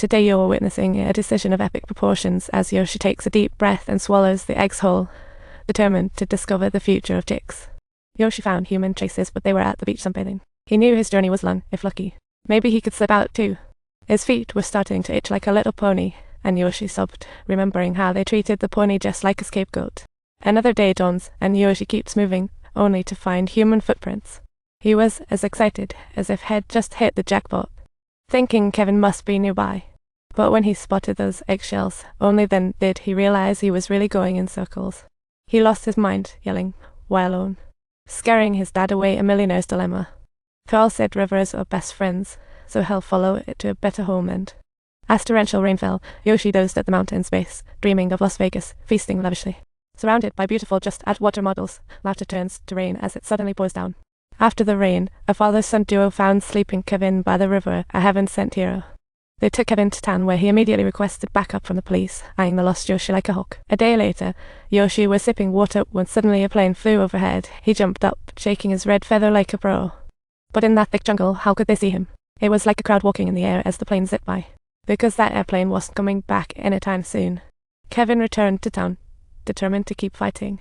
Today you're witnessing a decision of epic proportions as Yoshi takes a deep breath and swallows the eggs whole, determined to discover the future of ticks. Yoshi found human traces, but they were at the beach sunbathing. He knew his journey was long, if lucky. Maybe he could slip out too. His feet were starting to itch like a little pony, and Yoshi sobbed, remembering how they treated the pony just like a scapegoat. Another day dawns, and Yoshi keeps moving, only to find human footprints. He was as excited as if he'd just hit the jackpot, thinking Kevin must be nearby. But when he spotted those eggshells, only then did he realize he was really going in circles. He lost his mind, yelling, "Why alone?" scaring his dad away, a millionaire's dilemma. Carl said rivers are best friends, so he'll follow it to a better homeland. As torrential rain fell, Yoshi dozed at the mountain's base, dreaming of Las Vegas, feasting lavishly. Surrounded by beautiful just-at-water models, laughter turns to rain as it suddenly pours down. After the rain, a father-son duo found sleeping Kevin by the river, a heaven-sent hero. They took Kevin to town, where he immediately requested backup from the police, eyeing the lost Yoshi like a hawk. A day later, Yoshi was sipping water when suddenly a plane flew overhead. He jumped up, shaking his red feather like a pro. But in that thick jungle, how could they see him? It was like a crowd walking in the air as the plane zipped by. Because that airplane wasn't coming back anytime soon, Kevin returned to town, determined to keep fighting.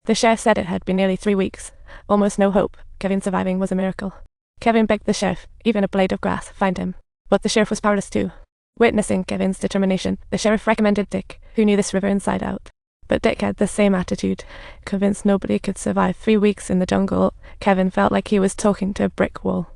The sheriff said it had been nearly 3 weeks. Almost no hope. Kevin surviving was a miracle. Kevin begged the sheriff, even a blade of grass, find him. But the sheriff was powerless too. Witnessing Kevin's determination, the sheriff recommended Dick, who knew this river inside out. But Dick had the same attitude. Convinced nobody could survive 3 weeks in the jungle, Kevin felt like he was talking to a brick wall.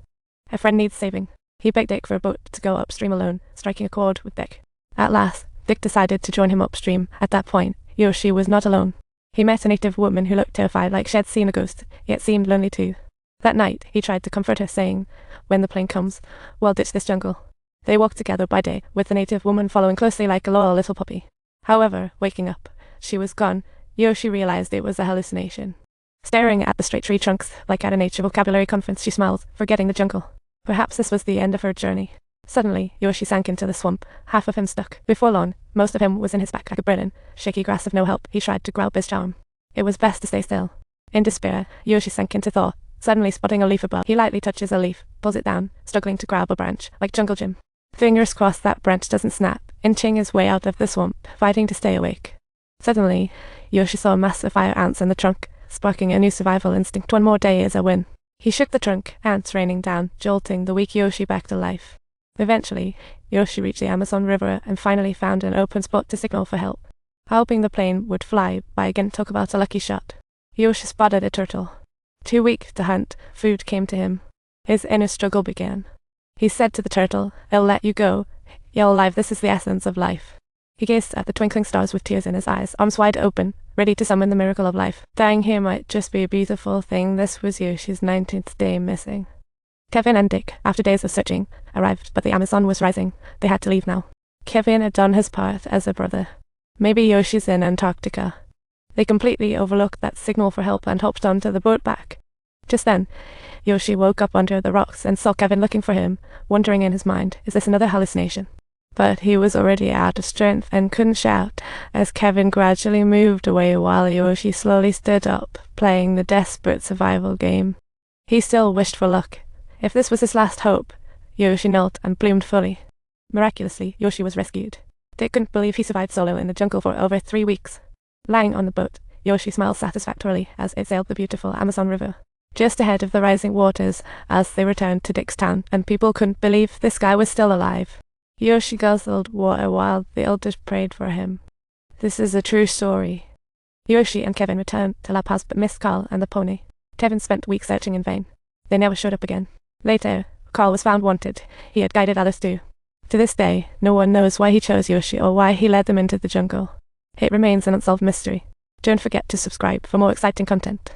A friend needs saving. He begged Dick for a boat to go upstream alone, striking a chord with Dick. At last, Dick decided to join him upstream. At that point, Yoshi was not alone. He met a native woman who looked terrified, like she'd seen a ghost, yet seemed lonely too. That night, he tried to comfort her, saying, "When the plane comes, we'll ditch this jungle." They walked together by day, with the native woman following closely like a loyal little puppy. However, waking up, she was gone. Yoshi realized it was a hallucination. Staring at the straight tree trunks, like at a nature vocabulary conference, she smiled, forgetting the jungle. Perhaps this was the end of her journey. Suddenly, Yoshi sank into the swamp, half of him stuck. Before long, most of him was in his backpack, a burden, shaky grass of no help. He tried to grab his charm. It was best to stay still. In despair, Yoshi sank into thought, suddenly spotting a leaf above. He lightly touches a leaf, pulls it down, struggling to grab a branch, like Jungle Jim. Fingers crossed that branch doesn't snap, inching his way out of the swamp, fighting to stay awake. Suddenly, Yoshi saw a mass of fire ants in the trunk, sparking a new survival instinct. 1 more day is a win. He shook the trunk, ants raining down, jolting the weak Yoshi back to life. Eventually, Yoshi reached the Amazon River and finally found an open spot to signal for help. Hoping the plane would fly by again, talk about a lucky shot. Yoshi spotted a turtle. Too weak to hunt, food came to him. His inner struggle began. He said to the turtle, "I'll let you go. You're alive, this is the essence of life." He gazed at the twinkling stars with tears in his eyes, arms wide open, ready to summon the miracle of life. Dying here might just be a beautiful thing. This was Yoshi's 19th day missing. Kevin and Dick, after days of searching, arrived, but the Amazon was rising. They had to leave now. Kevin had done his part as a brother. Maybe Yoshi's in Antarctica. They completely overlooked that signal for help and hopped onto the boat back. Just then, Yoshi woke up under the rocks and saw Kevin looking for him, wondering in his mind, is this another hallucination? But he was already out of strength and couldn't shout, as Kevin gradually moved away while Yoshi slowly stood up, playing the desperate survival game. He still wished for luck. If this was his last hope, Yoshi knelt and bloomed fully. Miraculously, Yoshi was rescued. Dick couldn't believe he survived solo in the jungle for over 3 weeks. Lying on the boat, Yoshi smiled satisfactorily as it sailed the beautiful Amazon River, just ahead of the rising waters as they returned to Dick's town, and people couldn't believe this guy was still alive. Yoshi guzzled water while the elders prayed for him. This is a true story. Yoshi and Kevin returned to La Paz but missed Carl and the pony. Kevin spent weeks searching in vain. They never showed up again. Later, Carl was found wanted. He had guided others too. To this day, no one knows why he chose Yoshi or why he led them into the jungle. It remains an unsolved mystery. Don't forget to subscribe for more exciting content.